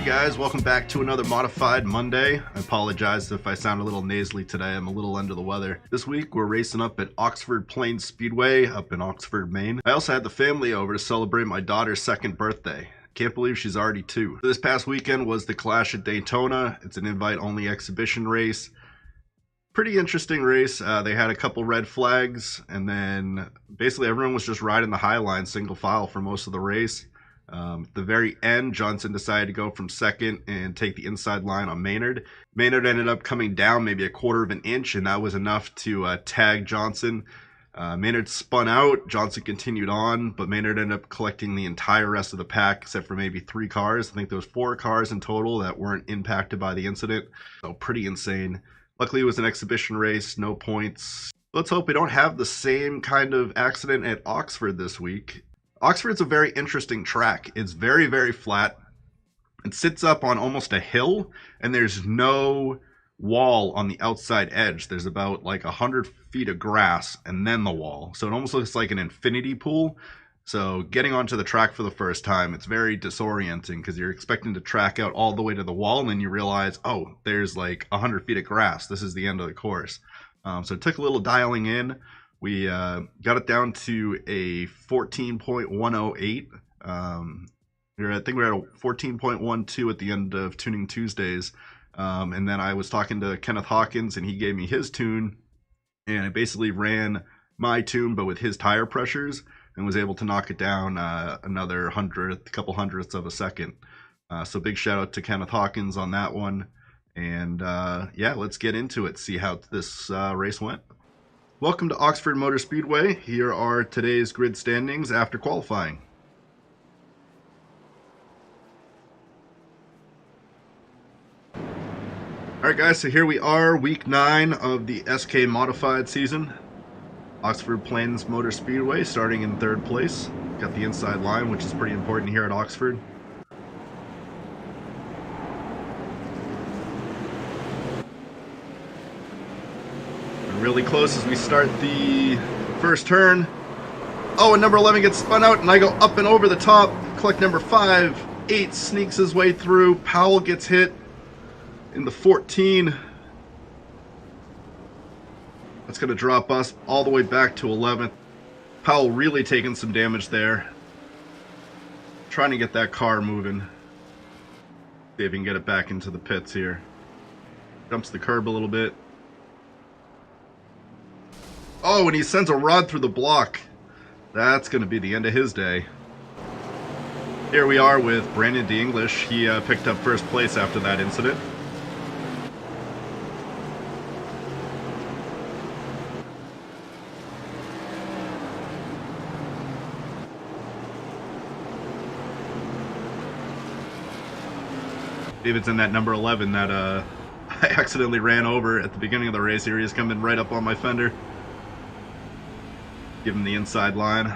guys, welcome back to another Modified Monday. I apologize if I sound a little nasally today. I'm a little under the weather. This week we're racing up at Oxford Plains Speedway up in Oxford, Maine. I also had the family over to celebrate my daughter's second birthday. Can't believe she's already 2. This past weekend was the Clash at Daytona. It's an invite-only exhibition race. Pretty interesting race. They had a couple red flags, and then basically everyone was just riding the high line single file for most of the race. At the very end, Johnson decided to go from second and take the inside line on Maynard. Maynard ended up coming down maybe a quarter of an inch, and that was enough to tag Johnson. Maynard spun out, Johnson continued on, but Maynard ended up collecting the entire rest of the pack except for maybe 3 cars. I think there was 4 cars in total that weren't impacted by the incident. So pretty insane. Luckily it was an exhibition race, no points. Let's hope we don't have the same kind of accident at Oxford this week. Oxford's a very interesting track. It's very, very flat. It sits up on almost a hill, and there's no wall on the outside edge. There's about like 100 feet of grass and then the wall. So it almost looks like an infinity pool. So getting onto the track for the first time, it's very disorienting because you're expecting to track out all the way to the wall, and then you realize, oh, there's like 100 feet of grass. This is the end of the course. So it took a little dialing in. We got it down to a 14.108. I think we were at a 14.12 at the end of Tuning Tuesdays. And then I was talking to Kenneth Hawkins, and he gave me his tune. And I basically ran my tune, but with his tire pressures, and was able to knock it down another couple hundredths of a second. So big shout out to Kenneth Hawkins on that one. And yeah, let's get into it, see how this race went. Welcome to Oxford Motor Speedway. Here are today's grid standings after qualifying. Alright guys, so here we are, week 9 of the SK Modified season. Oxford Plains Motor Speedway starting in 3rd place. Got the inside line, which is pretty important here at Oxford. Really close as we start the first turn. Oh, and number 11 gets spun out, and I go up and over the top. Collect number 5. 8 sneaks his way through. Powell gets hit in the 14. That's going to drop us all the way back to 11th. Powell really taking some damage there. Trying to get that car moving. See if he can get it back into the pits here. Jumps the curb a little bit. Oh, and he sends a rod through the block. That's going to be the end of his day. Here we are with Brandon DeEnglish. He picked up first place after that incident. David's in that number 11 that I accidentally ran over at the beginning of the race. Here he is coming right up on my fender. Give him the inside line.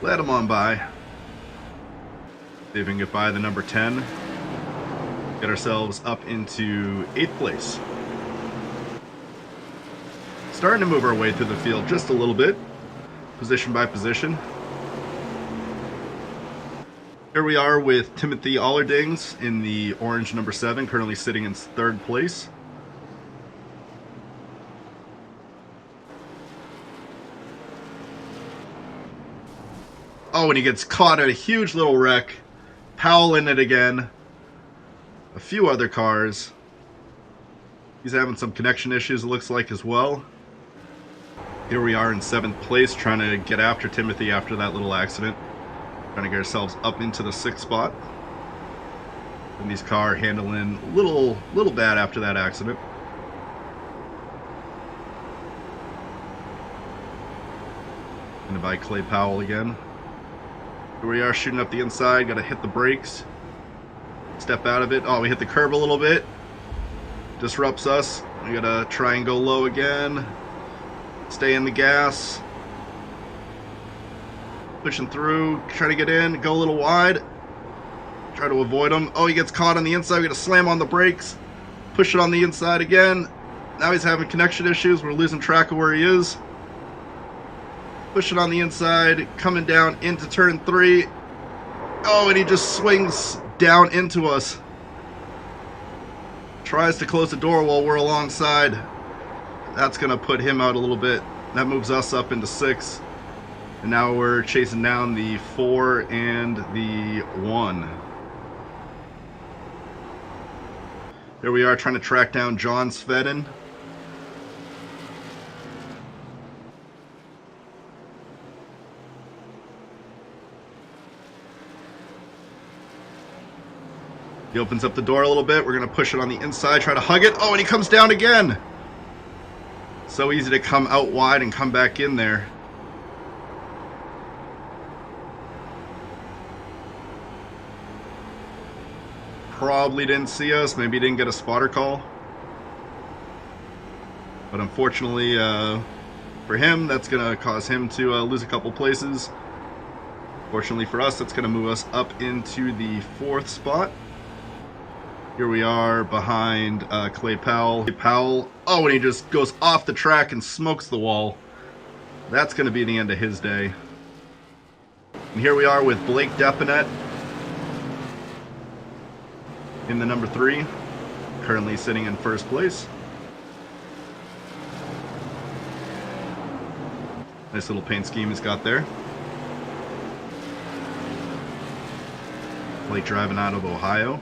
Let him on by. See if we can get by the number 10. Get ourselves up into 8th place. Starting to move our way through the field just a little bit. Position by position. Here we are with Timothy Allerdings in the orange number 7, currently sitting in 3rd place. Oh, and he gets caught at a huge little wreck. Powell in it again. A few other cars. He's having some connection issues, it looks like, as well. Here we are in 7th place, trying to get after Timothy after that little accident. Trying to get ourselves up into the 6th spot. And these cars handling a little bad after that accident. Gonna buy Clay Powell again. Here we are shooting up the inside, gotta hit the brakes. Step out of it. Oh, we hit the curb a little bit. Disrupts us. We gotta try and go low again. Stay in the gas. Pushing through, try to get in, go a little wide. Try to avoid him. Oh, he gets caught on the inside. We gotta slam on the brakes. Push it on the inside again. Now he's having connection issues. We're losing track of where he is. pushing on the inside, coming down into turn 3. Oh, and he just swings down into us. Tries to close the door while we're alongside. That's going to put him out a little bit. That moves us up into 6. And now we're chasing down the 4 and the 1. Here we are trying to track down John Svedin. He opens up the door a little bit. We're going to push it on the inside, try to hug it. Oh, and he comes down again. So easy to come out wide and come back in there. Probably didn't see us. Maybe didn't get a spotter call. But unfortunately for him, that's going to cause him to lose a couple places. Fortunately for us, that's going to move us up into the 4th spot. Here we are behind Clay Powell. Oh, and he just goes off the track and smokes the wall. That's going to be the end of his day. And here we are with Blake Definit in the number 3, currently sitting in 1st place. Nice little paint scheme he's got there. Blake driving out of Ohio.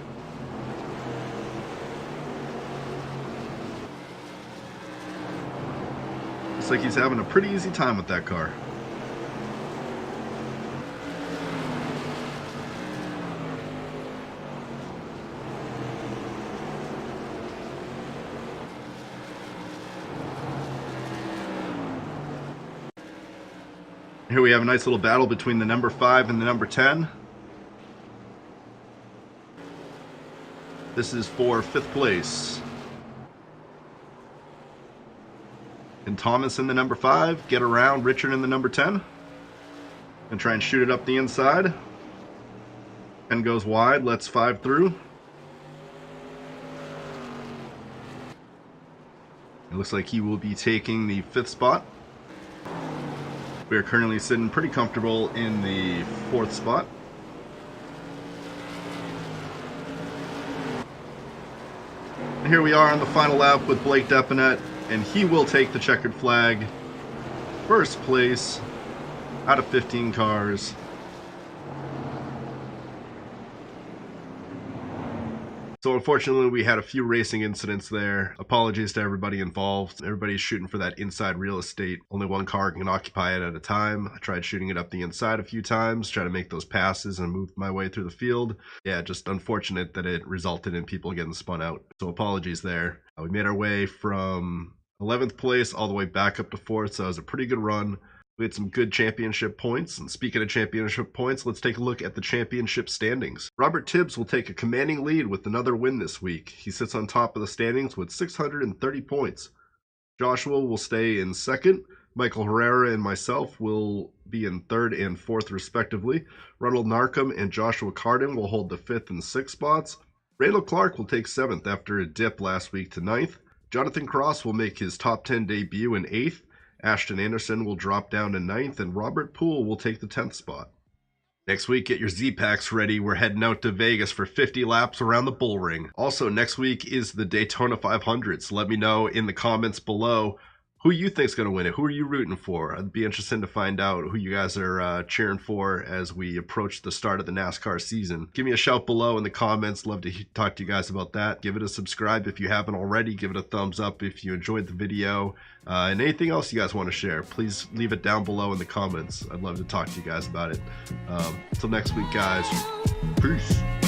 Looks like he's having a pretty easy time with that car. Here we have a nice little battle between the number 5 and the number 10. This is for 5th place. And Thomas in the number 5, get around Richard in the number 10. And try and shoot it up the inside. 10 goes wide, lets 5 through. It looks like he will be taking the 5th spot. We are currently sitting pretty comfortable in the 4th spot. And here we are on the final lap with Blake Definit, and he will take the checkered flag. 1st place out of 15 cars. So unfortunately, we had a few racing incidents there. Apologies to everybody involved. Everybody's shooting for that inside real estate. Only one car can occupy it at a time. I tried shooting it up the inside a few times, try to make those passes and move my way through the field. Yeah, just unfortunate that it resulted in people getting spun out. So apologies there. We made our way from 11th place all the way back up to 4th, so it was a pretty good run. We had some good championship points, and speaking of championship points, let's take a look at the championship standings. Robert Tibbs will take a commanding lead with another win this week. He sits on top of the standings with 630 points. Joshua will stay in 2nd. Michael Herrera and myself will be in 3rd and 4th respectively. Ronald Narcombe and Joshua Cardin will hold the 5th and 6th spots. Randall Clark will take 7th after a dip last week to 9th. Jonathan Cross will make his top 10 debut in 8th. Ashton Anderson will drop down to 9th, and Robert Poole will take the 10th spot. Next week, get your Z-Packs ready. We're heading out to Vegas for 50 laps around the bull ring. Also, next week is the Daytona 500, so let me know in the comments below who you think's going to win it. Who are you rooting for? I'd be interested to find out who you guys are cheering for as we approach the start of the NASCAR season. Give me a shout below in the comments. Love to talk to you guys about that. Give it a subscribe if you haven't already. Give it a thumbs up if you enjoyed the video. And anything else you guys want to share, please leave it down below in the comments. I'd love to talk to you guys about it. Until next week, guys. Peace.